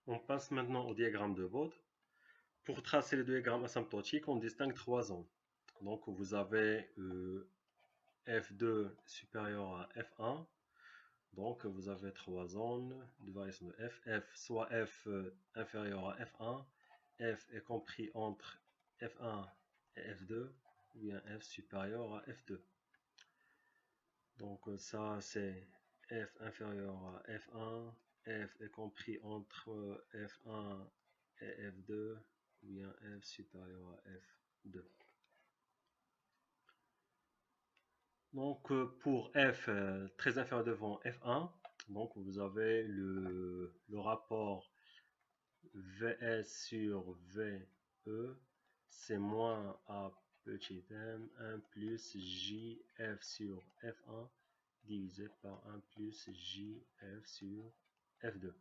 On passe maintenant au diagramme de Bode. Pour tracer le diagramme asymptotique, on distingue trois zones. Donc vous avez F2 supérieur à F1. Donc vous avez trois zones de variation de F. Soit F inférieur à F1, F est compris entre F1 et F2, ou bien F supérieur à F2. Donc ça c'est F inférieur à F1, F est compris entre F1 et F2, ou bien F supérieur à F2. Donc pour F très inférieur devant F1, donc vous avez le rapport Vs sur Ve, c'est moins A petit m, 1 plus JF sur F1 divisé par 1 plus JF sur F2.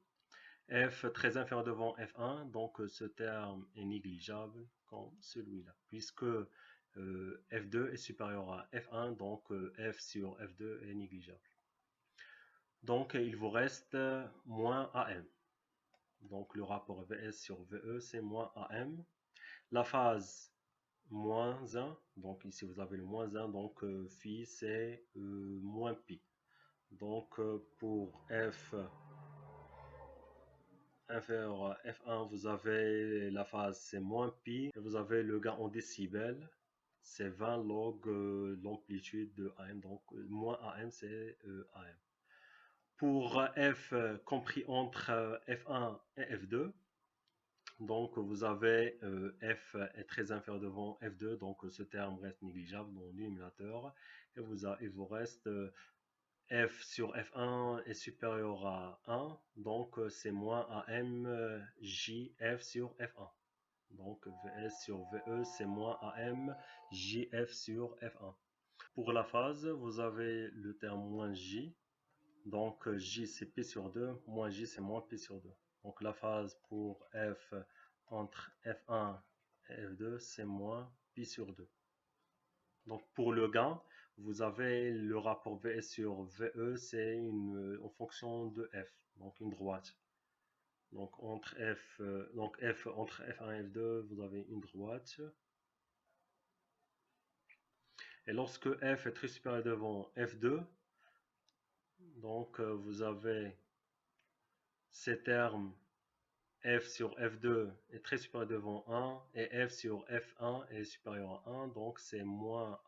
F très inférieur devant F1, donc ce terme est négligeable comme celui-là, puisque F2 est supérieur à F1, donc F sur F2 est négligeable. Donc il vous reste moins AM. Donc le rapport Vs sur Ve, c'est moins AM. La phase moins 1, donc ici vous avez le moins 1, donc phi c'est moins pi. Donc pour F inférieur à F1, vous avez la phase c'est moins pi, et vous avez le gain en décibels, c'est 20 log l'amplitude de AM, donc moins AM c'est AM. Pour F compris entre F1 et F2, donc vous avez F est très inférieur devant F2, donc ce terme reste négligeable dans le dénominateur, et il vous reste F sur F1 est supérieur à 1, donc c'est moins AM JF sur F1. Donc Vs sur Ve, c'est moins AM JF sur F1. Pour la phase, vous avez le terme moins J, donc J c'est P sur 2, moins J c'est moins P sur 2. Donc la phase pour F entre F1 et F2, c'est moins Pi sur 2. Donc pour le gain, vous avez le rapport Vs sur Ve, c'est en fonction de F, donc une droite. Donc entre F entre F1 et F2, vous avez une droite. Et lorsque F est très supérieur devant F2, donc vous avez ces termes F sur F2 est très supérieur devant 1 et F sur F1 est supérieur à 1, donc c'est moins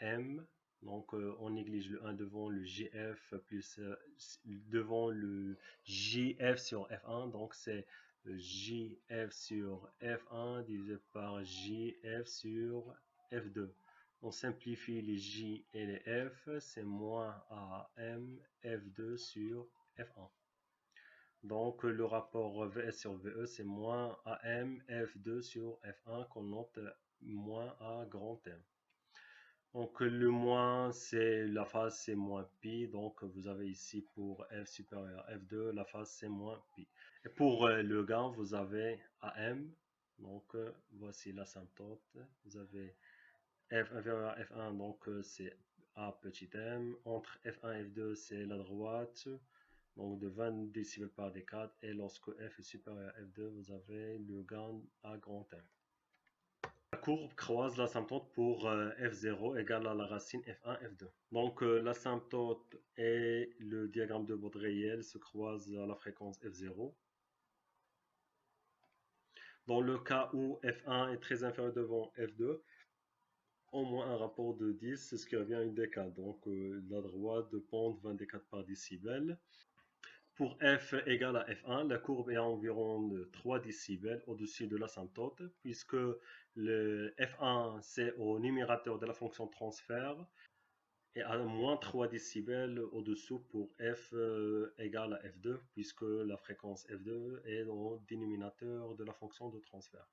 AM. Donc on néglige le 1 devant le JF plus devant le JF sur F1, donc c'est JF sur F1 divisé par JF sur F2. On simplifie les J et les F, c'est moins AM F2 sur F1. Donc le rapport Vs sur Ve, c'est moins AM F2 sur F1 qu'on note moins A grand M. Donc le moins, c'est la phase, c'est moins pi. Donc vous avez ici pour F supérieur à F2, la phase c'est moins pi. Et pour le gain, vous avez AM. Donc voici l'asymptote. Vous avez F inférieur à F1, donc c'est A petit m. Entre F1 et F2, c'est la droite. Donc de 20 décibels par décade. Et lorsque F est supérieur à F2, vous avez le gain A grand M. La courbe croise l'asymptote pour F0 égale à la racine F1, F2. Donc l'asymptote et le diagramme de Bode réel se croisent à la fréquence F0. Dans le cas où F1 est très inférieur devant F2, au moins un rapport de 10, c'est ce qui revient à une décade. Donc la droite de pente 20 décades par décibel. Pour F égale à F1, la courbe est à environ 3 décibels au-dessus de l'asymptote, puisque le F1 c'est au numérateur de la fonction transfert et à moins 3 décibels au-dessous pour F égale à F2, puisque la fréquence F2 est au dénominateur de la fonction de transfert.